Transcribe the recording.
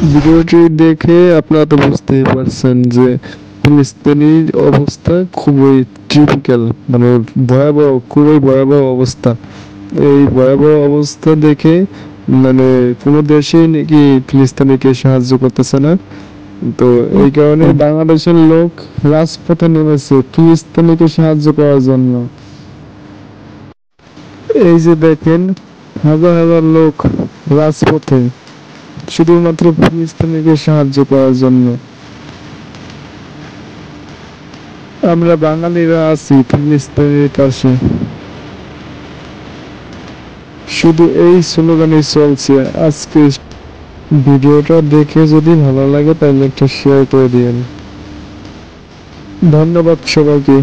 ভিডিওটি দেখে আপনারা তো বুঝতেই পারছেন যে ফিলিস্তিনির অবস্থা খুবই ট্রিপিক্যাল, মানে ভয়াবহ, খুবই ভয়াবহ অবস্থা। এই ভয়াবহ অবস্থা দেখে মানে কোনো দেশই নাকি ফিলিস্তিনিকে সাহায্য করতেছে না। তো এই কারণে বাংলাদেশের লোক রাজপথে নেমেছে ফিলিস্তিনিকে সাহায্য করার জন্য। এই যে দেখেন, হাজার হাজার লোক রাজপথে শুধুমাত্র ফিলিস্তিনিকে সাহায্য করার জন্য। আমরা বাঙালিরা আছি ফিলিস্তিনের পাশে, শুধু এই স্লোগানই চলছে আজকে। ভিডিওটা দেখে যদি ভালো লাগে তাহলে একটা শেয়ার করে দিন। ধন্যবাদ সবাইকে।